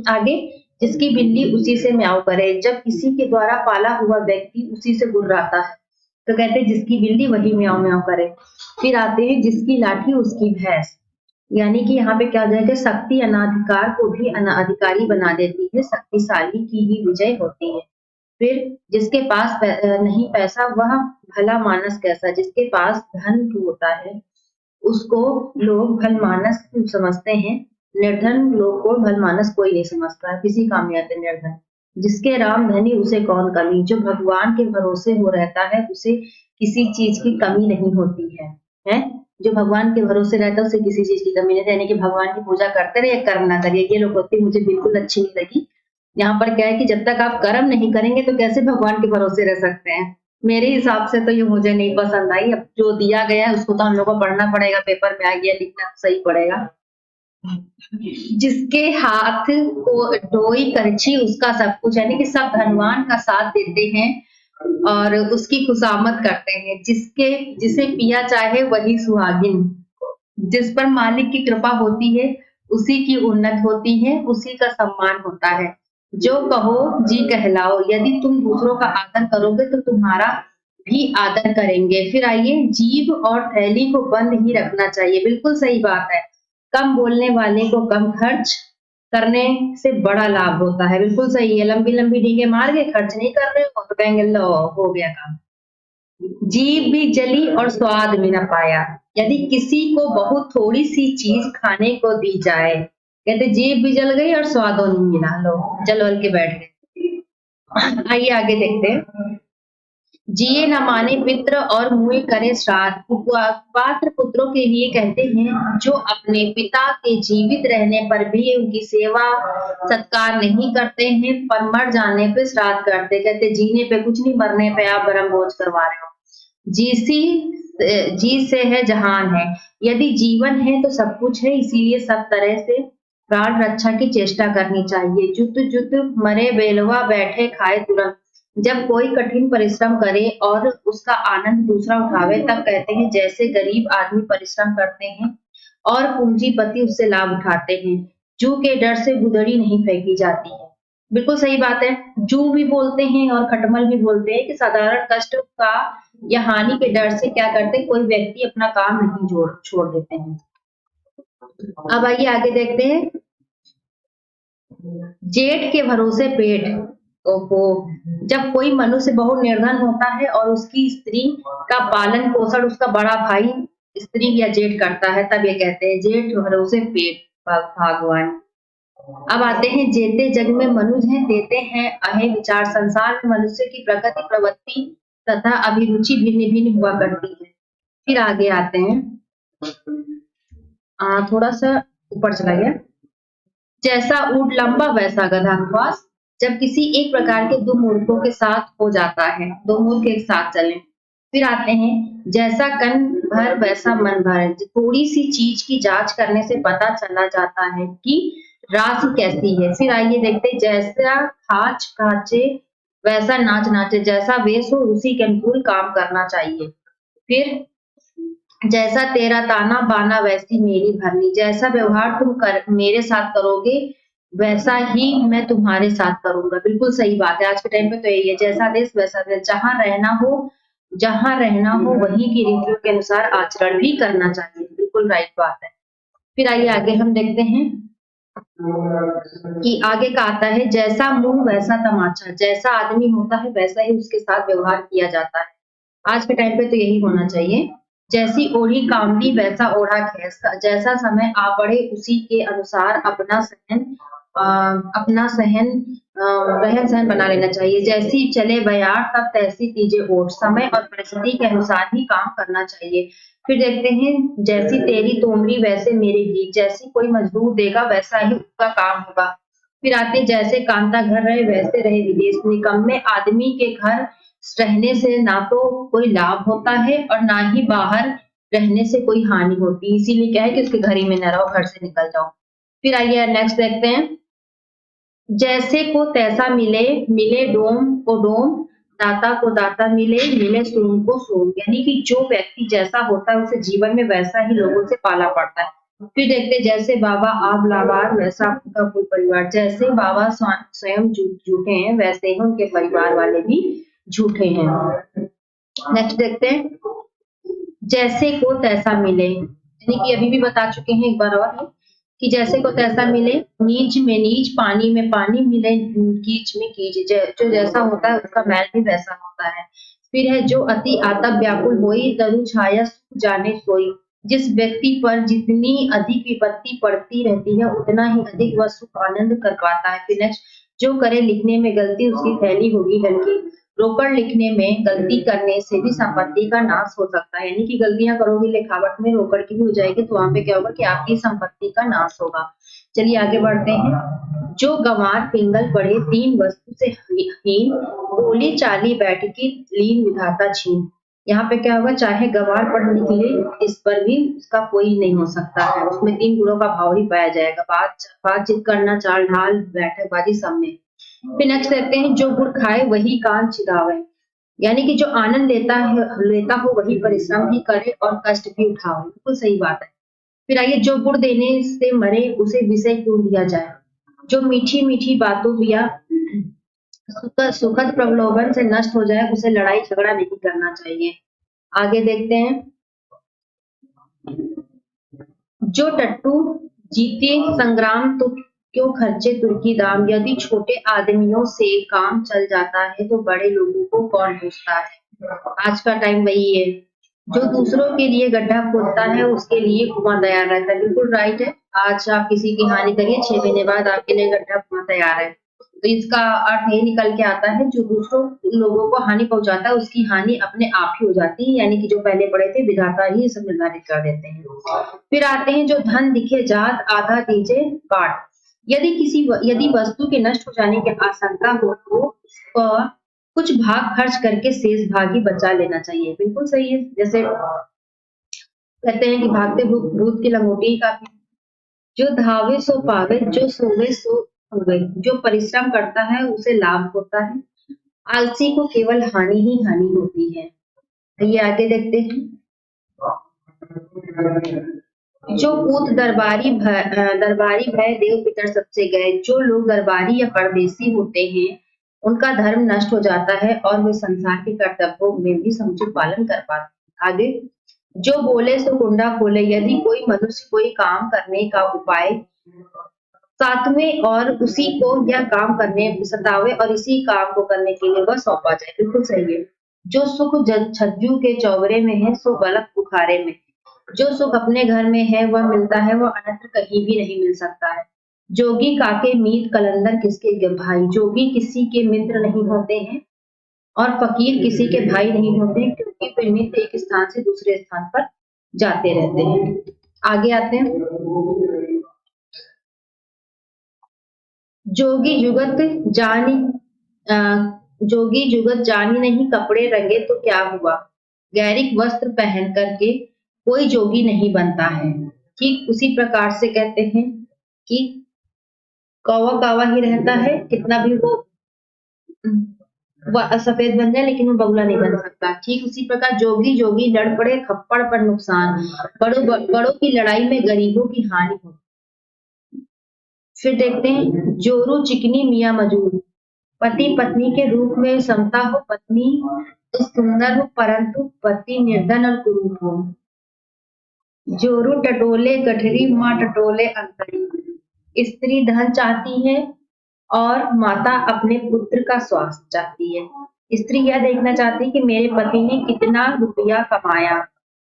आगे, जिसकी बिल्ली उसी से म्याऊं करे, जब किसी के द्वारा पाला हुआ व्यक्ति उसी से गुर्राता है, तो कहते हैं जिसकी बिल्ली वही म्याऊं म्याऊं करे। फिर आते हैं, जिसकी लाठी उसकी भैंस, यानी कि यहाँ पे क्या हो जाएगा, शक्ति अनाधिकार को भी अनाधिकारी बना देती है, शक्तिशाली की ही विजय होती है। फिर जिसके पास नहीं पैसा वह भला मानस कैसा, जिसके पास धन होता है उसको लोग भलमानस समझते हैं, निर्धन लोग को भलमानस कोई नहीं समझता है, किसी काम नहीं आते निर्धन। जिसके राम धनी उसे कौन कमी, जो भगवान के भरोसे हो रहता है उसे किसी चीज की कमी नहीं होती है। जो भगवान के भरोसे रहता है उसे किसी चीज की कमी नहीं है, यानी कि भगवान की पूजा करते रहिए, कर्म ना करिए। ये लोकोक्ति मुझे बिल्कुल अच्छी नहीं लगी। यहाँ पर क्या है कि जब तक आप कर्म नहीं करेंगे तो कैसे भगवान के भरोसे रह सकते हैं। मेरे हिसाब से तो ये मुझे नहीं पसंद आई। अब जो दिया गया है उसको तो हम लोग को पढ़ना पड़ेगा, पेपर में आ गया, लिखना सही पड़ेगा। जिसके हाथ को डोई करछी उसका सब कुछ, यानी कि सब धनवान का साथ देते हैं और उसकी खुशामद करते हैं। जिसे पिया चाहे वही सुहागिन, जिस पर मालिक की कृपा होती है उसी की उन्नत होती है, उसी का सम्मान होता है। जो कहो जी कहलाओ, यदि तुम दूसरों का आदर करोगे तो तुम्हारा भी आदर करेंगे। फिर आइए, जीभ और थैली को बंद ही रखना चाहिए। बिल्कुल सही बात है, कम बोलने वाले को कम खर्च करने से बड़ा लाभ होता है। बिल्कुल सही है, लंबी लंबी डींगे मार के खर्च नहीं कर रहे हो तो कहेंगे लो हो गया काम। जीभ भी जली और स्वाद भी न पाया, यदि किसी को बहुत थोड़ी सी चीज खाने को दी जाए, कहते जीभ भी जल गई और स्वादो नहीं मिला, लो जल के बैठ गए। आइए आगे देखते हैं, जिए न माने पित्र और मुँह करे श्राद्ध। पात्र पुत्रों के लिए कहते हैं जो अपने पिता के जीवित रहने पर भी उनकी सेवा सत्कार नहीं करते हैं, पर मर जाने पे श्राद्ध करते। कहते जीने पे कुछ नहीं, मरने पे आप ब्रह्म भोज करवा रहे हो। जीसी जी से है जहान है। यदि जीवन है तो सब कुछ है, इसीलिए सब तरह से प्राण रक्षा की चेष्टा करनी चाहिए। जुत जुत मरे बेलवा बैठे खाए तुरंत। जब कोई कठिन परिश्रम करे और उसका आनंद दूसरा उठावे तब कहते हैं जैसे गरीब आदमी परिश्रम करते हैं और पूंजीपति उससे लाभ उठाते हैं। जू के डर से गुदड़ी नहीं फेंकी जाती है। बिल्कुल सही बात है। जू भी बोलते हैं और खटमल भी बोलते हैं कि साधारण कष्ट का या हानि के डर से क्या करते हैं, कोई व्यक्ति अपना काम नहीं छोड़ देते हैं। अब आइए आगे देखते हैं। जेठ के भरोसे पेट। ओहो, जब कोई मनुष्य बहुत निर्धन होता है और उसकी स्त्री का पालन पोषण उसका बड़ा भाई स्त्री या जेठ करता है, तब ये कहते हैं जेठ भरोसे पेट। भगवान। अब आते हैं जेते जग में मनुज हैं, देते हैं अहे विचार। संसार में मनुष्य की प्रकृति प्रवृत्ति तथा अभिरुचि भिन्न भिन्न हुआ करती है। फिर आगे आते हैं, थोड़ा सा ऊपर चला गया। जैसा ऊंट लंबा वैसा गधा ख्वास। जब किसी एक प्रकार के दो मूर्खों के साथ हो जाता है, दो मूर्ख एक साथ चले। फिर आते हैं जैसा कन भर वैसा मन भर। थोड़ी सी चीज की जांच करने से पता चला जाता है कि राशि कैसी है। फिर आइए देखते हैं जैसा खाच खाचे वैसा नाच नाचे। जैसा वेश हो उसी के अनुकूल काम करना चाहिए। फिर जैसा तेरा ताना बाना वैसी मेरी भरनी। जैसा व्यवहार तुम मेरे साथ करोगे वैसा ही मैं तुम्हारे साथ करूंगा। बिल्कुल सही बात है। आज के टाइम पे तो यही है, जैसा देश वैसा देश। जहां रहना हो वहीं की रीतियों के अनुसार आचरण भी करना चाहिए। बिल्कुल राइट बात है। फिर आइए आगे हम देखते हैं कि आगे का आता है जैसा मुंह वैसा तमाचा। जैसा आदमी होता है वैसा ही उसके साथ व्यवहार किया जाता है। आज के टाइम पे तो यही होना चाहिए। जैसी ओढ़ी कामली वैसा ओढ़ा खैस। जैसा समय आ पड़े उसी के अनुसार अपना सहन रहन सहन बना लेना चाहिए। जैसी चले बयार तब तैसी तीजे ओट। समय और परिस्थिति के अनुसार ही काम करना चाहिए। फिर देखते हैं जैसी तेरी तोमरी वैसे मेरे गीत। जैसी कोई मजदूर देगा वैसा ही उसका काम होगा। फिर आते जैसे कांता घर रहे वैसे रहे विदेश। निकम्मे आदमी के घर रहने से ना तो कोई लाभ होता है और ना ही बाहर रहने से कोई हानि होती। इसीलिए क्या है कि उसके घर ही में न रहो, घर से निकल जाओ। फिर आइए नेक्स्ट देखते हैं। जैसे को तैसा मिले, मिले डोम को डोम, दाता को दाता मिले, मिले सोम को सोम। यानी कि जो व्यक्ति जैसा होता है उसे जीवन में वैसा ही लोगों से पाला पड़ता है। फिर देखते हैं जैसे बाबा आप लावार वैसा उनका कोई परिवार। जैसे बाबा स्वयं झूठे हैं वैसे ही उनके परिवार वाले भी झूठे हैं। नेक्स्ट देखते हैं जैसे को तैसा मिले। यानी कि अभी भी बता चुके हैं एक बार और कि जैसे को तैसा मिले, नीच में नीच, पानी में पानी मिले, कीच में कीच। जो जैसा होता है उसका मैल भी वैसा होता है। फिर है जो अति आतप व्याकुल होई, तरु छाया जाने सोई। जिस व्यक्ति पर जितनी अधिक विपत्ति पड़ती रहती है उतना ही अधिक वह सुख आनंद कर पाता है। फिर नेक्स्ट जो करे लिखने में गलती उसकी थैली होगी हल्की। रोकड़ लिखने में गलती करने से भी संपत्ति का नाश हो सकता है। यानी कि गलतियां करोगे लिखावट में रोकड़ की भी हो जाएगी तो वहां पे क्या होगा कि आपकी संपत्ति का नाश होगा। चलिए आगे बढ़ते हैं। जो गंवार पिंगल पड़े तीन वस्तु से हीन, बोली चाली बैठकी लीन विधाता छीन। यहाँ पे क्या होगा, चाहे गंवार पढ़ निकले इस पर भी उसका कोई नहीं हो सकता है। उसमें तीन गुणों का भाव ही पाया जाएगा, बातचीत करना, चाल ढाल, बैठकबाजी सब में। फिर नेक्स्ट देखते हैं जो गुड़ खाए वही कान चिदावे। यानी कि जो आनंद लेता हो वही परिश्रम भी करे और कष्ट भी उठाओ। बिल्कुल सही बात है। फिर आइए जो गुड़ देने से मरे उसे विषय क्यों दिया जाए। जो मीठी मीठी बातों या सुखद प्रलोभन से नष्ट हो जाए उसे लड़ाई झगड़ा नहीं करना चाहिए। आगे देखते हैं जो टट्टू जीते संग्राम तो क्यों खर्चे तुर्की दाम। यदि छोटे आदमियों से काम चल जाता है तो बड़े लोगों को कौन पूछता है। आज का टाइम वही है। जो दूसरों के लिए गड्ढा खोदता है उसके लिए कुआं तैयार रहता है। बिल्कुल राइट है। आज आप किसी की हानि करिए, 6 महीने बाद आपके लिए गड्ढा कुआं तैयार है। तो इसका अर्थ ये निकल के आता है, जो दूसरों लोगों को हानि पहुंचाता है उसकी हानि अपने आप ही हो जाती है, यानी कि जो पहले पढ़े थे विधाता ही सब निर्धारित कर देते हैं। फिर आते हैं जो धन दिखे जात आधा दीजे बाट। यदि वस्तु के नष्ट हो जाने की आशंका हो तो कुछ भाग खर्च करके शेष भाग ही बचा लेना चाहिए। बिल्कुल सही है। जैसे कहते हैं कि भागते भूत की लंगोटी ही काफी। जो धावे सो पावे, जो सोवे सो होवे। जो परिश्रम करता है उसे लाभ होता है, आलसी को केवल हानि ही हानि होती है। ये आगे देखते हैं। जो पूत दरबारी भय देव पितर सबसे गए। जो लोग दरबारी या परदेसी होते हैं उनका धर्म नष्ट हो जाता है और वे संसार के कर्तव्यों में भी समुचित पालन कर पाते। आगे, जो बोले सो कुंडा खोले। यदि कोई मनुष्य कोई काम करने का उपाय सातवें और उसी को यह काम करने सतावे और इसी काम को करने के लिए वह सौंपा जाए। बिल्कुल सही है। जो सुख छज्जू के चौबरे में है सो गलत बुखारे में। जो सुख अपने घर में है वह मिलता है, वह अन्यत्र कहीं भी नहीं मिल सकता है। जोगी काके मीत कलंदर किसके भाई। जोगी किसी के मित्र नहीं होते हैं और फकीर किसी के भाई नहीं होते हैं, क्योंकि वे नित्य एक स्थान से दूसरे स्थान पर जाते रहते हैं। आगे आते हैं। जोगी जुगत जानी जोगी जुगत जानी नहीं, कपड़े रंगे तो क्या हुआ। गैरिक वस्त्र पहन करके कोई जोगी नहीं बनता है। ठीक उसी प्रकार से कहते हैं कि कौवा कौवा ही रहता है, कितना भी वो सफेद बन जाए लेकिन वो बगुला नहीं बन सकता। ठीक उसी प्रकार जोगी जोगी लड़ पड़े खप्पड़ पर नुकसान। बड़ों की लड़ाई में गरीबों की हानि हो। फिर देखते हैं जोरू चिकनी मियाँ मजूर। पति पत्नी के रूप में समता हो, पत्नी तो सुंदर हो परंतु पति निर्धन और कुरूप हो। जोरू टटोले गठरी माँ टटोले अंतरी। स्त्री धन चाहती है और माता अपने पुत्र का स्वास्थ्य चाहती है। स्त्री यह देखना चाहती है कि मेरे पति ने कितना रुपया कमाया,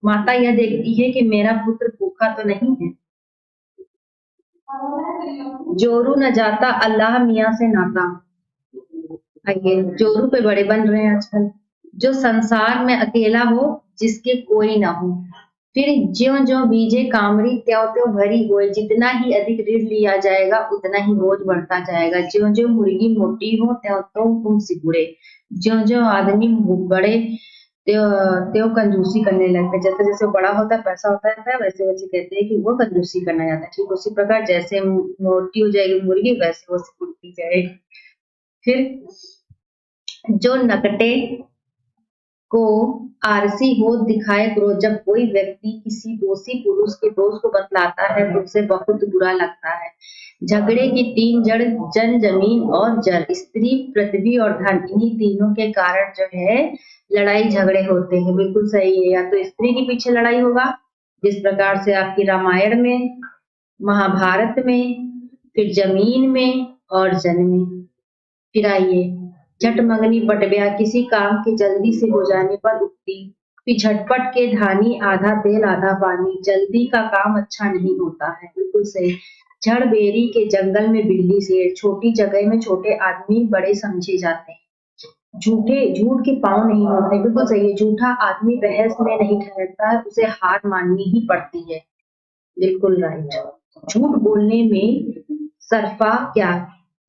माता यह देखती है कि मेरा पुत्र भूखा तो नहीं है। जोरू न जाता अल्लाह मियाँ से नाता। आइए, जोरू पे बड़े बन रहे हैं आजकल। जो संसार में अकेला हो जिसके कोई ना हो। फिर ज्यो ज्यो बीजे कामरी त्यों त्यों भरी होए। जितना ही अधिक ऋण लिया जाएगा उतना ही बोझ बढ़ता जाएगा। ज्यो ज्यो मुर्गी मोटी हो त्यों त्यों तुम सिकुड़े। ज्यो ज्यो आदमी बड़े त्यों त्यों कंजूसी करने लगते हैं। जैसे जैसे वो बड़ा होता है पैसा होता है वैसे वैसे कहते हैं कि वो कंजूसी करना चाहता है। ठीक उसी प्रकार जैसे मोटी हो जाएगी मुर्गी वैसे वो सिकुड़ती जाएगी। फिर जो नकटे को आरसी हो दिखाए क्रोध। जब कोई व्यक्ति किसी दोषी पुरुष के दोष को बतलाता है तो उसे बहुत बुरा लगता है। झगड़े की तीन जड़ जन जमीन और जल। स्त्री पृथ्वी और धन, इन्हीं तीनों के कारण जो है लड़ाई झगड़े होते हैं। बिल्कुल सही है। या तो स्त्री के पीछे लड़ाई होगा जिस प्रकार से आपकी रामायण में, महाभारत में, फिर जमीन में और जन में। फिर आइए, झट मंगनी पट ब्याह। किसी काम के जल्दी से हो जाने पर उठती। फिर झटपट के धानी आधा तेल आधा पानी। जल्दी का काम अच्छा नहीं होता है। बिल्कुल सही। झड़ बेरी के जंगल में बिल्ली शेर। छोटी जगह में छोटे आदमी बड़े समझे जाते हैं। झूठ के पाँव नहीं होते। बिल्कुल सही है। झूठा आदमी बहस में नहीं ठहरता है, उसे हार माननी ही पड़ती है। बिल्कुल राइट। झूठ बोलने में सरफा क्या,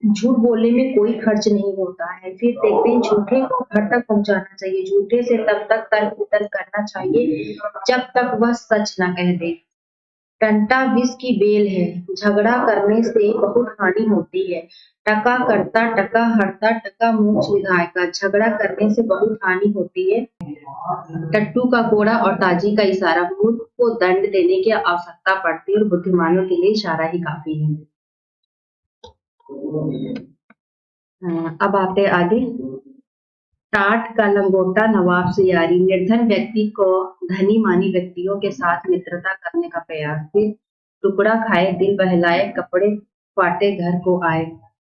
झूठ बोलने में कोई खर्च नहीं होता है। फिर देखते हैं झूठे को घर तक पहुंचाना चाहिए। झूठे से तब तक तर्क वितर्क करना चाहिए जब तक वह सच न कह दे। टंटा विष की बेल है, झगड़ा करने से बहुत हानि होती है। टका करता टका हरता टका मोक्ष विधायका। झगड़ा करने से बहुत हानि होती है। टट्टू का कोड़ा और ताजी का इशारा। मूर्ख को दंड देने की आवश्यकता पड़ती है और बुद्धिमानों के लिए इशारा ही काफी है। अब आते आगे। टाट का लंगोटा नवाब से यारी। निर्धन व्यक्ति को धनी मानी व्यक्तियों के साथ मित्रता करने का प्रयास। फिर टुकड़ा खाए दिल बहलाए, कपड़े फाटे घर को आए।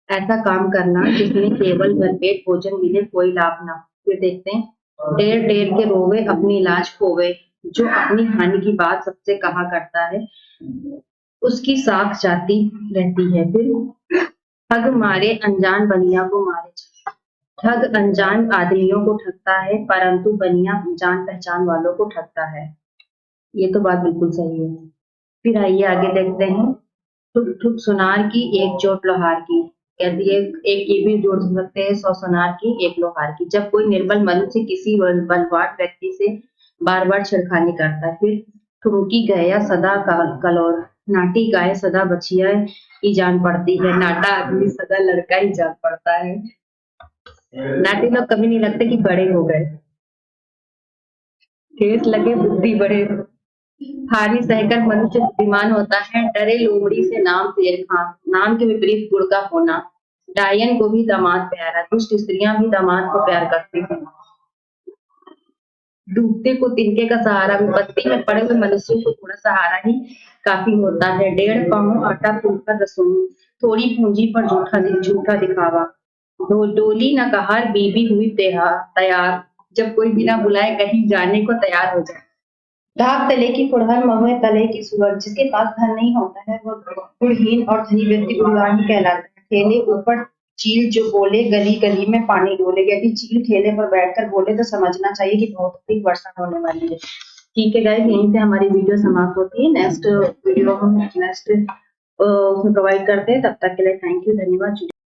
ऐसा काम करना जिसमें केवल भरपेट भोजन मिले, कोई लाभ ना। फिर देखते हैं टेर टेर के रोवे अपनी लाज खोवे। जो अपनी हानि की बात सबसे कहा करता है उसकी साख जाती रहती है। फिर ठग मारे अनजान बनिया को मारे। ठग अनजान आदमियों को ठगता है, परंतु बनिया जान पहचान वालों को ठगता है। ये तो बात बिल्कुल सही है। फिर आइए आगे देखते हैं। ठुक ठुक सुनार की एक चोट लोहार की। कहती है एक ये भी जोड़ सकते हैं, 100 सुनार की एक लोहार की। जब कोई निर्बल मनुष्य किसी बलवान व्यक्ति से बार बार छेड़खानी करता है, फिर ठुमकी गया सदा कलौर, नाटी गाय सदा बछिया की जान पड़ती है, नाटा आदमी सदा लड़का ही जान पड़ता है। नाटी लोग कभी नहीं लगते कि बड़े हो गए, ठेस लगे बुद्धि बढ़े। हानि सहकर मनुष्य बुद्धिमान होता है, डरे लोमड़ी से नाम शेर खान, नाम के विपरीत गुण का होना। डायन को भी दामाद प्यारा, दुष्ट स्त्रियां भी दामाद को प्यार करती हैं। डूबते को तिनके का सहारा, विपत्ति में पड़े हुए मनुष्य को थोड़ा सहारा ही काफी होता है। 1.5 पाँव आटा तोड़कर रसोई, थोड़ी पूंजी पर झूठा दिखावा। डोली न कहार बीबी हुई तैयार, जब कोई बिना बुलाए कहीं जाने को तैयार हो जाए। ढाक तले की फुड़हर महुए तले की सुअर, जिसके पास धन नहीं होता है वो गुणहीन और धनी व्यक्ति गुणवान ही कहलाता है। ठेले ऊपर चील जो बोले गली गली में पानी डोले, यदि चील ठेले पर बैठकर बोले तो समझना चाहिए कि बहुत अधिक वर्षा होने वाली है। ठीक है गाइस, यहीं से हमारी वीडियो समाप्त होती है। नेक्स्ट वीडियो हम नेक्स्ट उसमें प्रोवाइड करते हैं। तब तक के लिए थैंक यू, धन्यवाद।